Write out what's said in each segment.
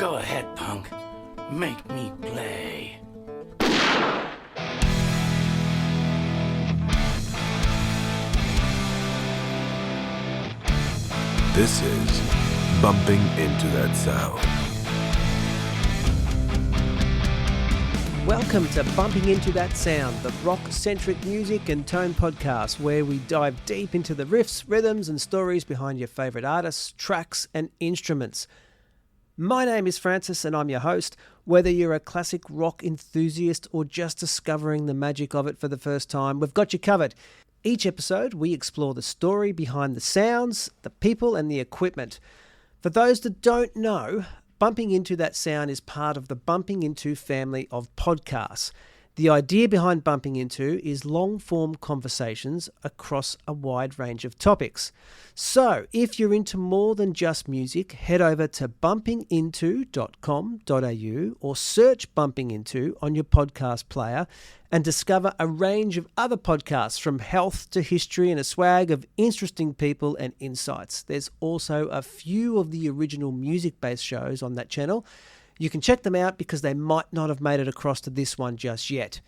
Go ahead, punk. Make me play. This is Bumping Into That Sound. Welcome to Bumping Into That Sound, the rock-centric music and tone podcast where we dive deep into the riffs, rhythms and stories behind your favourite artists, tracks and instruments. My name is Francis and I'm your host. Whether you're a classic rock enthusiast or just discovering the magic of it for the first time, we've got you covered. Each episode, we explore the story behind the sounds, the people and the equipment. For those that don't know, Bumping Into That Sound is part of the Bumping Into family of podcasts. The idea behind Bumping Into is long-form conversations across a wide range of topics. So, if you're into more than just music, head over to bumpinginto.com.au or search Bumping Into on your podcast player and discover a range of other podcasts from health to history and a swag of interesting people and insights. There's also a few of the original music-based shows on that channel. You can check them out because they might not have made it across to this one just yet.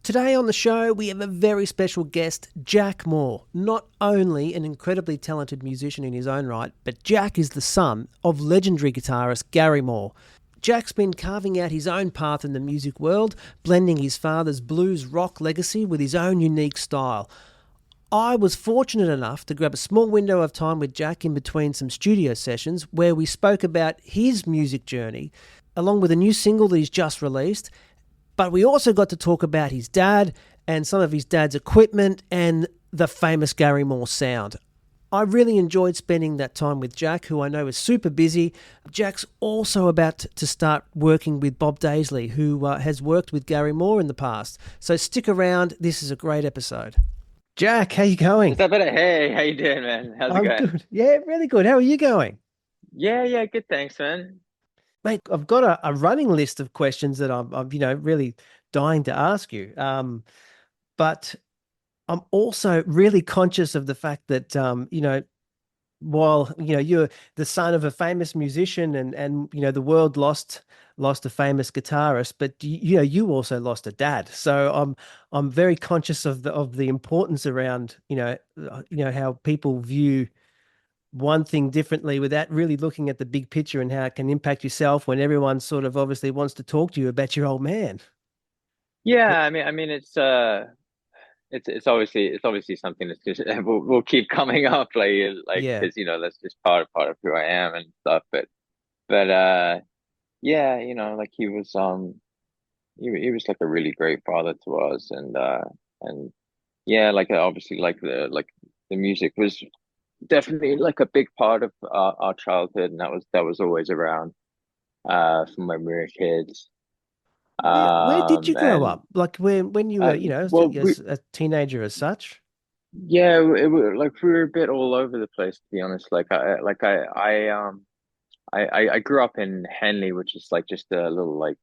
Today on the show, we have a very special guest, Jack Moore. Not only an incredibly talented musician in his own right, but Jack is the son of legendary guitarist Gary Moore. Jack's been carving out his own path in the music world, blending his father's blues rock legacy with his own unique style. I was fortunate enough to grab a small window of time with Jack in between some studio sessions where we spoke about his music journey, along with a new single that he's just released. But we also got to talk about his dad and some of his dad's equipment and the famous Gary Moore sound. I really enjoyed spending that time with Jack, who I know is super busy. Jack's also about to start working with Bob Daisley, who has worked with Gary Moore in the past. So stick around. This is a great episode. Jack, how you going? Is that better? Hey, how you doing, man? How's it I'm going? good. Yeah, really good. How are you going? Yeah, good. Thanks, man. Mate, I've got a running list of questions that I'm really dying to ask you. But I'm also really conscious of the fact that, while, you're the son of a famous musician and the world lost a famous guitarist, but you also lost a dad. So I'm very conscious of the importance around, how people view one thing differently without really looking at the big picture and how it can impact yourself when everyone sort of obviously wants to talk to you about your old man. Yeah, I mean, it's obviously something that's just will keep coming up, like Yeah. because that's just part of who I am and stuff. But yeah, like he was like a really great father to us, and yeah, like obviously like the music was definitely like a big part of our childhood, and that was always around from when we were kids. Where did you grow And up? Like when you were, well, as a teenager as such? yeah, like we were a bit all over the place, to be honest. I grew up in Henley, which is like just a little like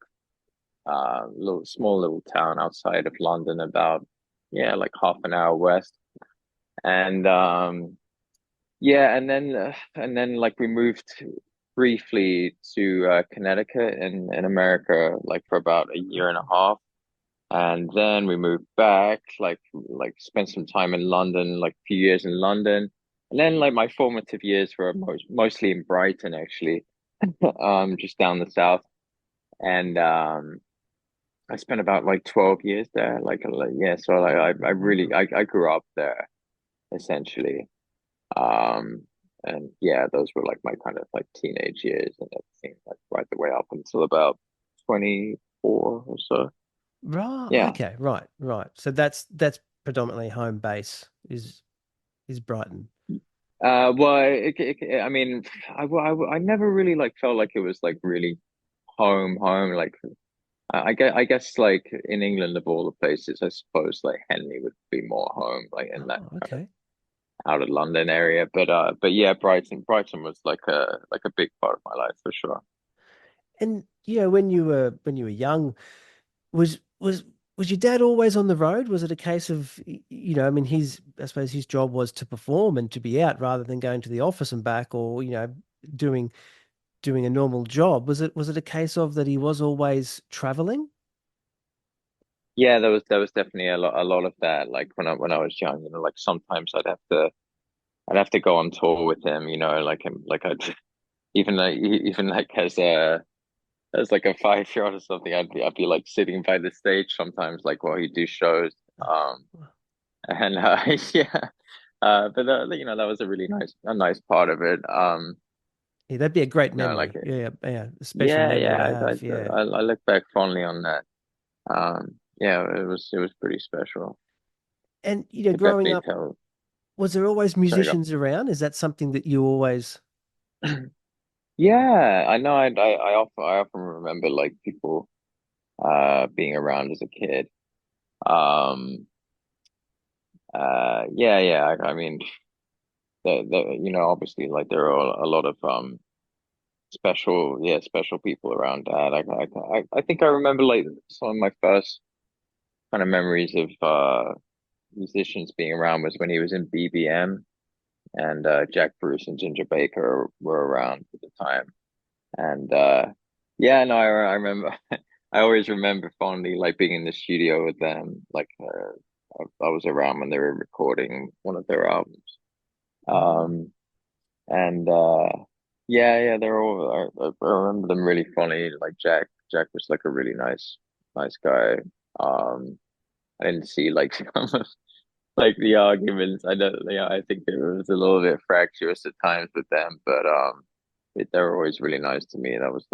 little small little town outside of London, about like half an hour west. And yeah, and then like we moved briefly to Connecticut in America, like for about a year and a half. And then we moved back, like spent some time in London, like a few years in London. And then like my formative years were mostly in Brighton, actually, just down the south. And I spent about like 12 years there. Yeah, so like I really I grew up there essentially. Um and yeah, those were like my kind of like teenage years and everything, like right the way up until about 24 or so. Right. Yeah. Okay. Right. So that's predominantly home base is Brighton. Well, I mean, I never really like felt like it was like really home. Like I guess like in England of all the places, I suppose like Henley would be more home, like in that Oh, kind of okay. out of London area. But yeah, Brighton was like a big part of my life for sure. And when you were young, was was was your dad always on the road? Was it a case of I mean, I suppose his job was to perform and to be out rather than going to the office and back, or doing doing a normal job. Was it a case of that he was always traveling? Yeah, there was definitely a lot of that. Like when I was young, you know, like sometimes I'd have to go on tour with him, you know, like I'd even like as like a 5 year old or something, I'd be like sitting by the stage sometimes, like while he'd do shows. And yeah, but you know, that was a really nice part of it. Yeah, that'd be a great You know, like memory. Yeah, yeah, a special yeah, memory to yeah, have. Yeah. I look back fondly on that. Yeah, it was pretty special. And Could growing definitely up, tell. was there always Sorry, go. musicians around? Is that something that you always? Yeah, I know. I often remember like people being around as a kid. Um, yeah. I mean, you know, obviously, like there are a lot of special people around Dad. I think I remember like some of my first kind of memories of musicians being around was when he was in BBM and Jack Bruce and Ginger Baker were around at the time. And yeah, no, I remember. I always remember fondly like being in the studio with them. Like I was around when they were recording one of their albums. Um, and yeah, they're all. I remember them really funny. Like Jack was like a really nice guy. Um, I didn't see like some of like the arguments. I don't. Yeah, I think it was a little bit fractious at times with them, but they were always really nice to me. That was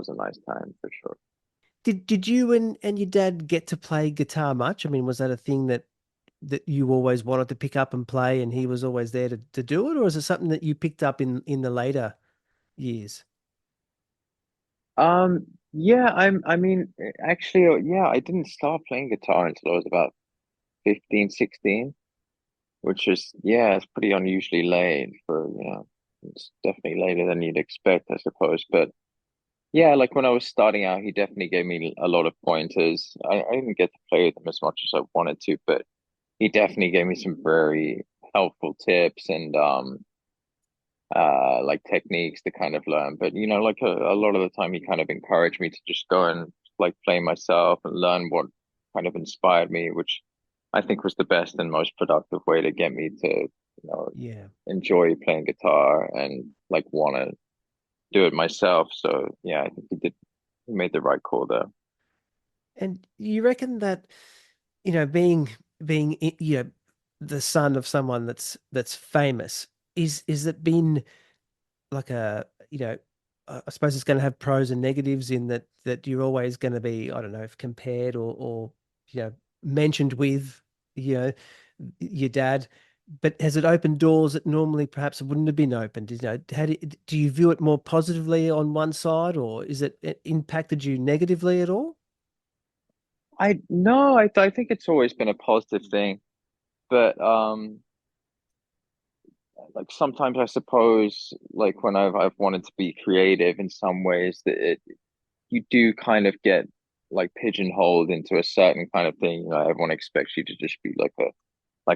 a nice time for sure. Did you and your dad get to play guitar much? I mean, was that a thing that you always wanted to pick up and play, and he was always there to do it, or is it something that you picked up in the later years? Yeah, I mean, actually, yeah, I didn't start playing guitar until I was about 15, 16, which is, yeah, it's pretty unusually late for, you know, it's definitely later than you'd expect, I suppose. But yeah, like when I was starting out, he definitely gave me a lot of pointers. I didn't get to play with him as much as I wanted to, but he definitely gave me some very helpful tips and like techniques to kind of learn. But you know, like a lot of the time he kind of encouraged me to just go and like play myself and learn what kind of inspired me, which I think was the best and most productive way to get me to, you know, Yeah. enjoy playing guitar and like want to do it myself. So yeah, I think he made the right call there. And you reckon that, being the son of someone that's famous, is it been like I suppose it's going to have pros and negatives in that you're always going to be, I don't know, if compared or mentioned with, you know, your dad. But has it opened doors that normally perhaps wouldn't have been opened? Do you view it more positively on one side, or is it impacted you negatively at all? I no, I think it's always been a positive thing, but like sometimes I suppose like when I've wanted to be creative in some ways that you do kind of get like pigeonholed into a certain kind of thing. You know, everyone expects you to just be like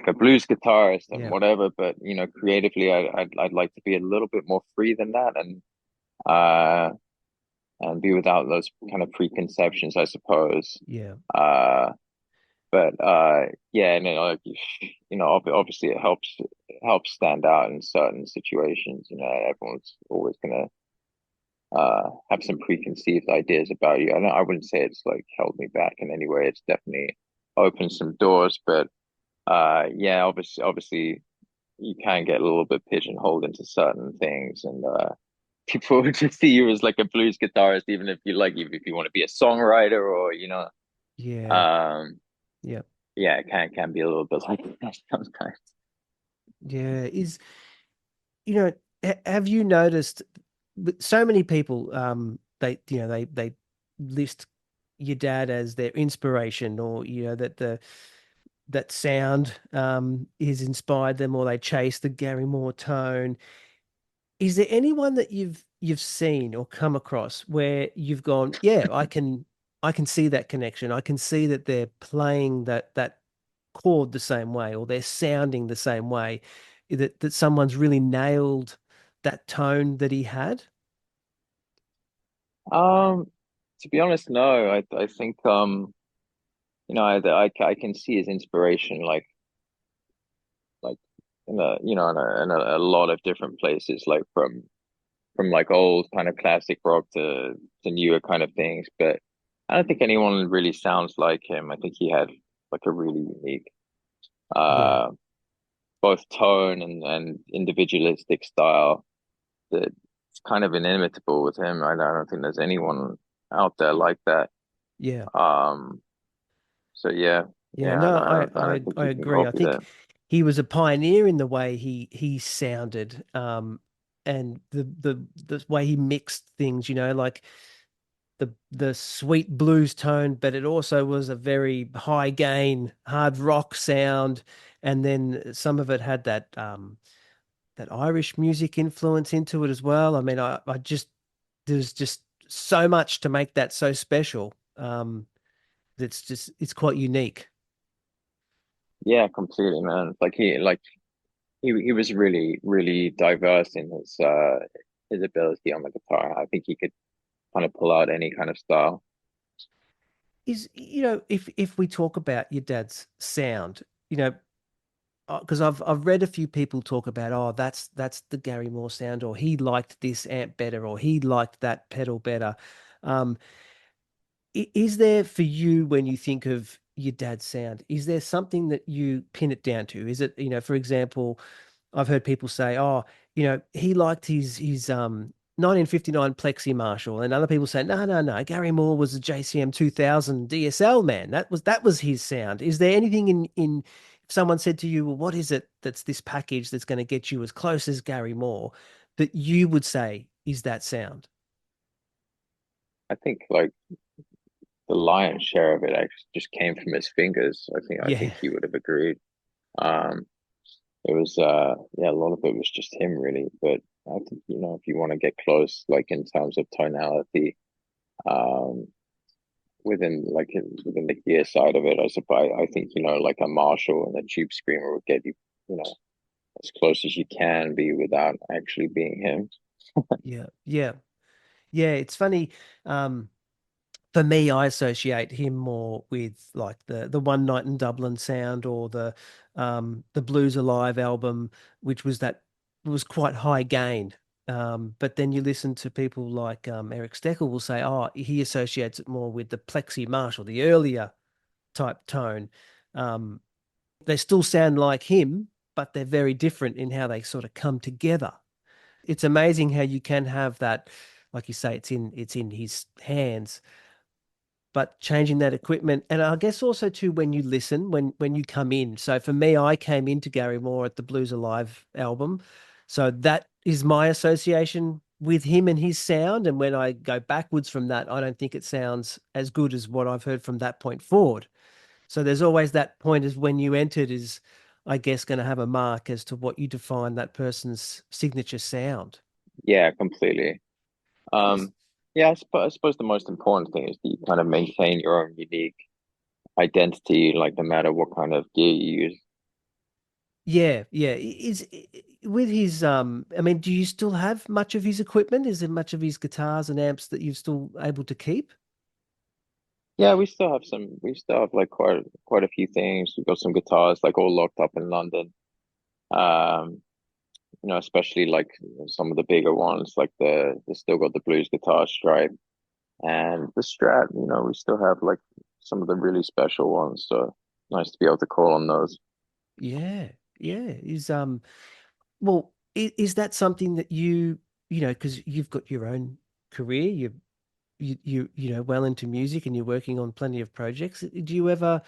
a blues guitarist and Yeah. whatever, but you know, creatively I'd like to be a little bit more free than that uh and be without those kind of preconceptions, I suppose. Yeah. Uh but yeah, and like you know, obviously it helps stand out in certain situations. You know, everyone's always gonna have some preconceived ideas about you. I wouldn't say it's like held me back in any way. It's definitely opened some doors, but yeah, obviously you can get a little bit pigeonholed into certain things, and people would just see you as like a blues guitarist, even if you like, even if you want to be a songwriter or you know, Yeah. um, Yeah. yeah, it can be a little bit like that sometimes. Yeah. Have you noticed with so many people, they list your dad as their inspiration, or that sound is inspired them, or they chase the Gary Moore tone. Is there anyone that you've seen or come across where you've gone, yeah, I can see that connection. I can see that they're playing that chord the same way, or they're sounding the same way, that someone's really nailed that tone that he had? Um, to be honest, no. I think I can see his inspiration like in a lot of different places, like from like old kind of classic rock to newer kind of things. But I don't think anyone really sounds like him. I think he had like a really unique Yeah. uh both tone and individualistic style that's kind of inimitable with him. I don't think there's anyone out there like that. Yeah. Um, so yeah, Yeah, yeah, no, I don't think I you can agree. I copy think that. he was a pioneer in the way he sounded, and the way he mixed things, like the sweet blues tone, but it also was a very high gain hard rock sound, and then some of it had that Irish music influence into it as well. I mean, I just there's just so much to make that so special. It's quite unique. Yeah, completely, man. He was really diverse in his ability on the guitar. I think he could kind of pull out any kind of style. Is if we talk about your dad's sound, because I've read a few people talk about, oh, that's the Gary Moore sound, or he liked this amp better, or he liked that pedal better. Um, is there for you, when you think of your dad's sound, is there something that you pin it down to? Is it, for example, I've heard people say, oh, he liked his 1959 Plexi Marshall, and other people say, no, no, no, Gary Moore was a JCM 2000 DSL man. That was his sound. Is there anything in if someone said to you, well, what is it that's this package that's going to get you as close as Gary Moore, that you would say is that sound? I think like the lion's share of it actually just came from his fingers. I think Yeah, he would have agreed. Um, it was yeah, a lot of it was just him really. But I think if you want to get close, like in terms of tonality, um, within the gear side of it, I suppose I think like a Marshall and a Tube Screamer would get you you know as close as you can be without actually being him. yeah, yeah, yeah. It's funny. For me, I associate him more with like the One Night in Dublin sound, or the Blues Alive album, which was quite high gain. But then you listen to people like Eric Steckel will say, oh, he associates it more with the Plexi Marshall, the earlier type tone. Um, they still sound like him, but they're very different in how they sort of come together. It's amazing how you can have that, like you say, it's in his hands, but changing that equipment. And I guess also too, when you listen, when you come in. So for me, I came into Gary Moore at the Blues Alive album. So that is my association with him and his sound. And when I go backwards from that, I don't think it sounds as good as what I've heard from that point forward. So there's always that point, as when you entered, is, I guess, going to have a mark as to what you define that person's signature sound. Yeah, completely. Yes. Um, yeah, I suppose the most important thing is that you kind of maintain your own unique identity, like no matter what kind of gear you use. Yeah, yeah. With his I mean, do you still have much of his equipment? Is there much of his guitars and amps that you're still able to keep? Yeah, we still have like quite a few things. We've got some guitars like all locked up in London. Um, especially like some of the bigger ones, like they still got the blues guitar stripe and the Strat. We still have like some of the really special ones. So nice to be able to call on those. Yeah, yeah. Well, is that something that because you've got your own career, you well into music, and you're working on plenty of projects. Do you ever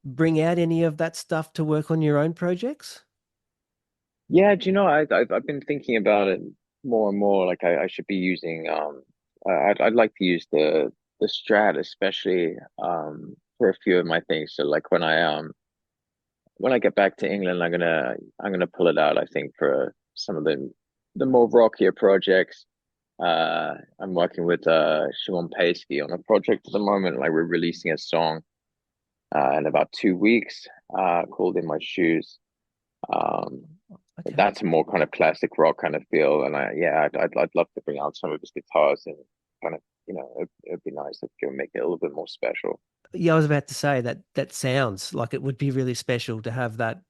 bring out any of that stuff to work on your own projects? Yeah, do you know, I've been thinking about it more and more. Like I should be using I'd like to use the Strat especially for a few of my things. So like when I get back to England, I'm gonna pull it out, I think, for some of the more rockier projects. I'm working with Shimon Paisky on a project at the moment. Like we're releasing a song in about 2 weeks called In My Shoes. Um, Okay. that's a more kind of classic rock kind of feel. And I'd love to bring out some of his guitars and kind of it'd be nice if you make it a little bit more special. Yeah, I was about to say that that sounds like it would be really special to have that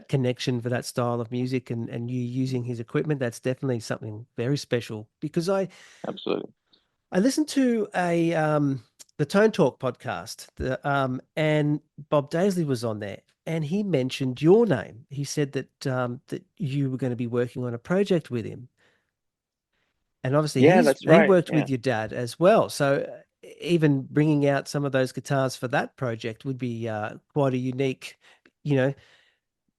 connection for that style of music and you using his equipment. That's definitely something very special because Absolutely. I listened to a the Tone Talk podcast, and Bob Daisley was on there, and he mentioned your name. He said that you were going to be working on a project with him, and obviously Yeah, that's he right. worked Yeah. with your dad as well. So even bringing out some of those guitars for that project would be quite a unique, you know,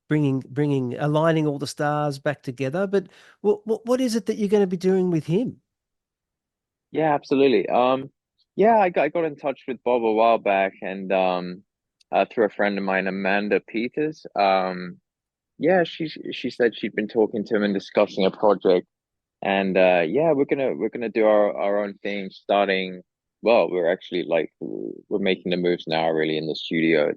bringing aligning all the stars back together. But what is it that you're going to be doing with him? Yeah, absolutely. Yeah, I got in touch with Bob a while back, and through a friend of mine, Amanda Peters. Yeah, she said she'd been talking to him and discussing a project, and yeah, we're gonna do our own thing starting. Well, we're actually like we're making the moves now, really, in the studio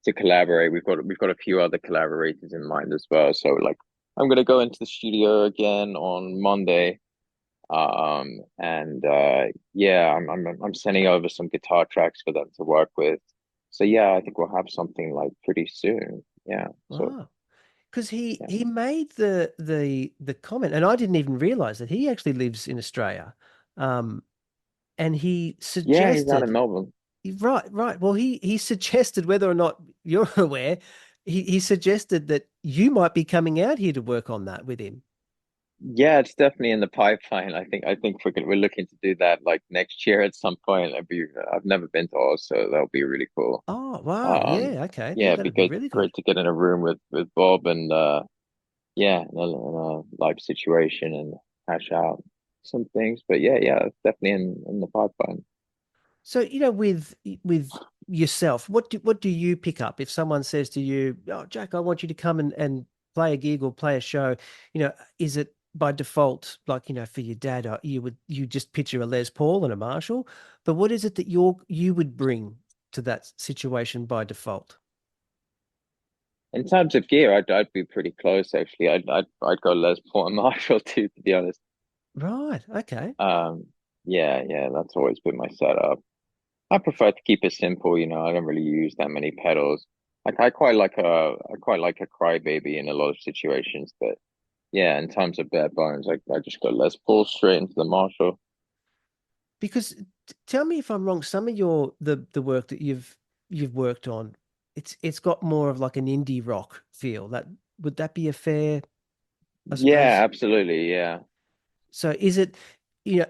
to collaborate. We've got a few other collaborators in mind as well. So like, I'm gonna go into the studio again on Monday. And yeah, I'm sending over some guitar tracks for them to work with. So yeah, I think we'll have something like pretty soon. Yeah. So Wow. Because he yeah. he made the comment, and I didn't even realize that he actually lives in Australia. Um, and he Yeah, he's out in suggested, Melbourne. right, right. Well, he suggested whether or not you're aware, he suggested that you might be coming out here to work on that with him. Yeah, it's definitely in the pipeline. I think we're looking to do that like next year at some point. I've never been to Oz, so that'll be really cool. Oh, wow. Um, Yeah, okay. yeah, it'd be That'd be good, really great good. to get in a room with Bob and yeah, in a live situation and hash out some things. But yeah, yeah, it's definitely in the pipeline. So, with yourself, what do you pick up if someone says to you, "Oh, Jack, I want you to come and play a gig or play a show," is it by default like, for your dad, you just picture a Les Paul and a Marshall, but what is it that you would bring to that situation by default? In terms of gear, I'd be pretty close actually. I'd go Les Paul and Marshall too, to be honest. Right. Okay. Um, yeah, yeah, that's always been my setup. I prefer to keep it simple, I don't really use that many pedals. Like I quite like a crybaby in a lot of situations, but yeah, in terms of bare bones, I just go Les Paul straight into the Marshall. Because tell me if I'm wrong, some of the work that you've worked on, it's got more of like an indie rock feel. That would that be a fair, I Yeah, suppose? absolutely. Yeah. So is it,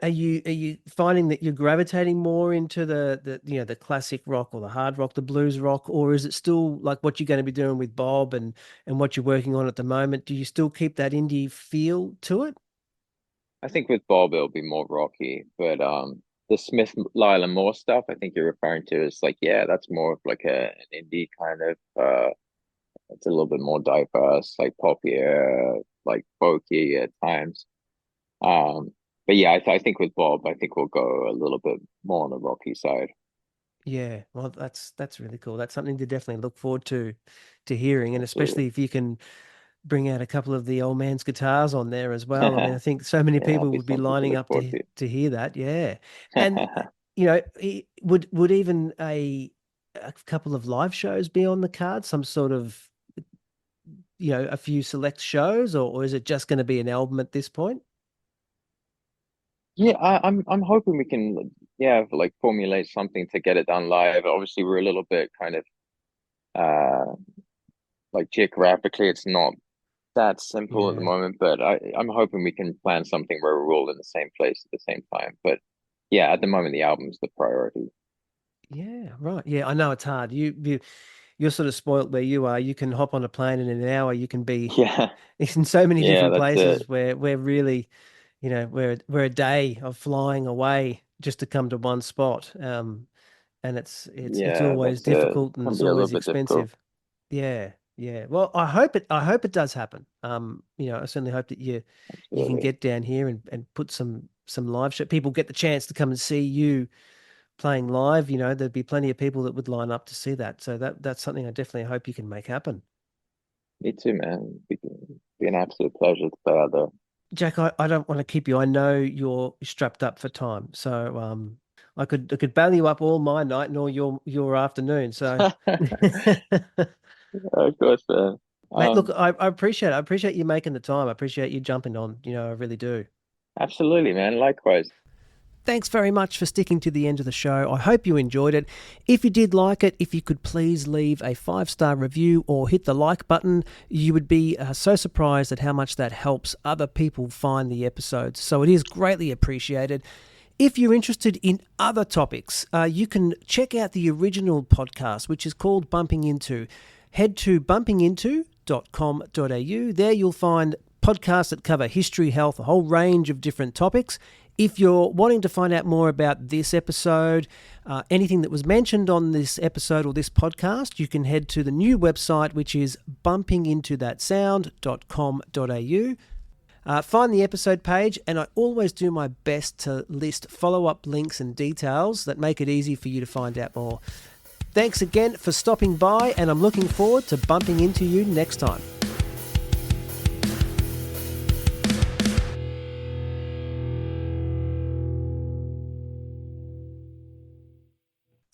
are you finding that you're gravitating more into the classic rock or the hard rock, the blues rock, or is it still like what you're going to be doing with Bob and what you're working on at the moment? Do you still keep that indie feel to it? I think with Bob it'll be more rocky, but the Smith Lyle and Moore stuff I think you're referring to is like yeah, that's more of like an indie kind of it's a little bit more diverse, like poppier, like folky at times. Um, but yeah, I think with Bob, I think we'll go a little bit more on the rocky side. Yeah, well, that's really cool. That's something to definitely look forward to hearing, and especially Absolutely. if you can bring out a couple of the old man's guitars on there as well. I mean, I think so many Yeah, that'll people be would be something to lining look up forward to hear that. Yeah, and would even a couple of live shows be on the card? Some sort of a few select shows, or is it just going to be an album at this point? Yeah, I'm hoping we can yeah like formulate something to get it done live. Obviously, we're a little bit kind of uh like geographically, it's not that simple at the Yeah. moment, but I'm hoping we can plan something where we're all in the same place at the same time. But yeah, at the moment, the album's the priority. Yeah, right. Yeah, I know it's hard. You're sort of spoilt where you are. You can hop on a plane and in an hour you can be Yeah, in so many yeah, different that's it. places where we're really, we're a day of flying away just to come to one spot. And it's Yeah, always that's it. difficult and Can it's be a little always bit difficult. expensive. Yeah, yeah. Well, I hope it does happen. I certainly hope that you can Absolutely. get down here and put some live show. People get the chance to come and see you playing live. There'd be plenty of people that would line up to see that. So that's something I definitely hope you can make happen. Me too, man. Be an absolute pleasure to play out there. Jack, I don't want to keep you. I know you're strapped up for time, so I could bail you up all my night and all your afternoon. So, Of course, man. mate, look, Um, I appreciate it. I appreciate you making the time. I appreciate you jumping on. I really do. Absolutely, man. Likewise. Thanks very much for sticking to the end of the show. I hope you enjoyed it. If you did like it, if you could please leave a 5-star review or hit the like button, you would be so surprised at how much that helps other people find the episodes. So it is greatly appreciated. If you're interested in other topics, you can check out the original podcast, which is called Bumping Into. Head to bumpinginto.com.au. There you'll find podcasts that cover history, health, a whole range of different topics. If you're wanting to find out more about this episode, anything that was mentioned on this episode or this podcast, you can head to the new website, which is bumpingintothatsound.com.au. Find the episode page, and I always do my best to list follow-up links and details that make it easy for you to find out more. Thanks again for stopping by, and I'm looking forward to bumping into you next time.